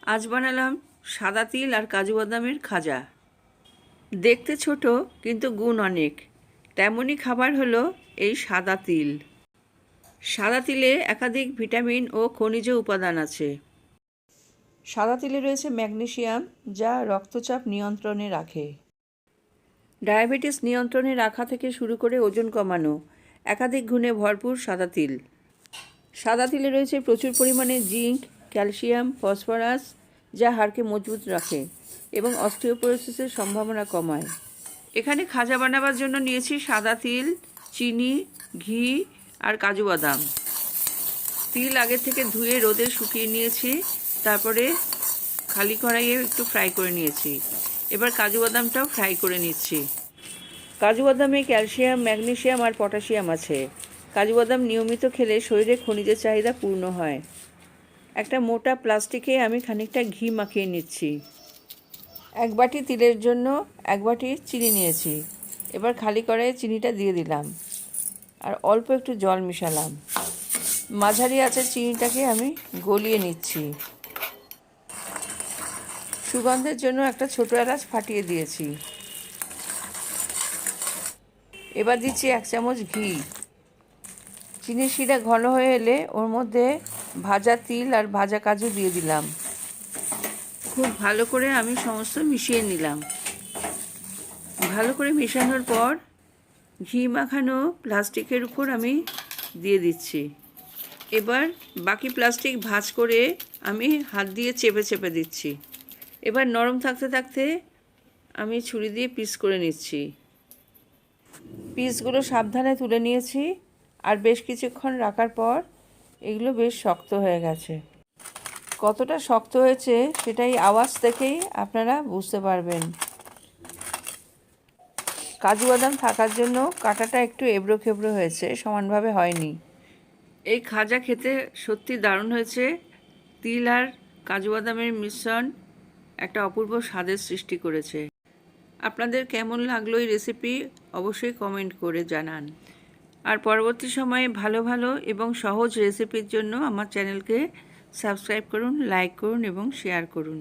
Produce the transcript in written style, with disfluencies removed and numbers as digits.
আজ বানালাম সাদা তিল আর কাজু বাদামের খাজা। দেখতে ছোট কিন্তু গুণ অনেক। তেমনই খাবার হলো এই সাদা তিল। সাদা তিলে একাধিক ভিটামিন ও খনিজ উপাদান আছে। সাদা তিলে রয়েছে ম্যাগনেসিয়াম, যা রক্তচাপ নিয়ন্ত্রণে রাখে। ডায়াবেটিস নিয়ন্ত্রণে রাখা থেকে শুরু করে ওজন কমানো, একাধিক গুণে ভরপুর সাদা তিল। সাদা তিলে রয়েছে প্রচুর পরিমাণে জিঙ্ক, ক্যালসিয়াম, ফসফরাস, যা হাড়কে মজবুত রাখে এবং অস্টিওপোরোসিসের সম্ভাবনা কমায়। এখানে খাজা বানাবার জন্য নিয়েছি সাদা তিল, চিনি, ঘি আর কাজু বাদাম। তিল আগে থেকে ধুয়ে রোদে শুকিয়ে নিয়েছি, তারপরে খালি কড়াইয়ে একটু ফ্রাই করে নিয়েছি। এবার কাজু বাদামটাও ফ্রাই করে নিচ্ছি। কাজু বাদামে ক্যালসিয়াম, ম্যাগনেসিয়াম আর পটাশিয়াম আছে। কাজু বাদাম নিয়মিত খেলে শরীরে খনিজের চাহিদা পূর্ণ হয়। একটা মোটা প্লাস্টিকে আমি খানিকটা ঘি মাখিয়ে নিচ্ছি। 1 বাটি তিলের জন্য 1 বাটি চিনি নিয়েছি। এবার খালি কড়াইয়ে চিনিটা দিয়ে দিলাম আর অল্প একটু জল মিশালাম। মাঝারি আঁচে চিনিটাকে আমি গলিয়ে নিচ্ছি। সুগন্ধের জন্য একটা ছোট এলাচ ফাটিয়ে দিয়েছি। এবার দিচ্ছি 1 চামচ ঘি। চিনির শিরা ঘন হয়ে এলে ওর মধ্যে ভাজা তিল আর ভাজা কাজু দিয়ে দিলাম। খুব ভালো করে আমি সমস্ত মিশিয়ে নিলাম। ভালো করে মেশানোর পর ঘি মাখানো প্লাস্টিকের উপর আমি দিয়ে দিচ্ছি। এবার বাকি প্লাস্টিক ভাঁজ করে আমি হাত দিয়ে চেপে চেপে দিচ্ছি। এবার নরম থাকতে থাকতে আমি ছুরি দিয়ে পিস করে নিচ্ছি। পিসগুলো সাবধানে তুলে নিয়েছি আর বেশ কিছুক্ষণ রাখার পর এগুলো বেশ শক্ত হয়ে গেছে। কতটা শক্ত হয়েছে সেটাই আওয়াজ থেকেই আপনারা বুঝতে পারবেন। কাজু বাদাম থাকার জন্য কাঁটাটা একটু এবড়ো খেবড়ো হয়েছে, সমানভাবে হয়নি। এই খাজা খেতে সত্যি দারুণ হয়েছে। তিল আর কাজু বাদামের মিশ্রণ একটা অপূর্ব স্বাদের সৃষ্টি করেছে। আপনাদের কেমন লাগলো এই রেসিপি অবশ্যই কমেন্ট করে জানান। আর পরবর্তী সময়ে ভালো ভালো এবং সহজ রেসিপির জন্য আমার চ্যানেলকে সাবস্ক্রাইব করুন, লাইক করুন এবং শেয়ার করুন।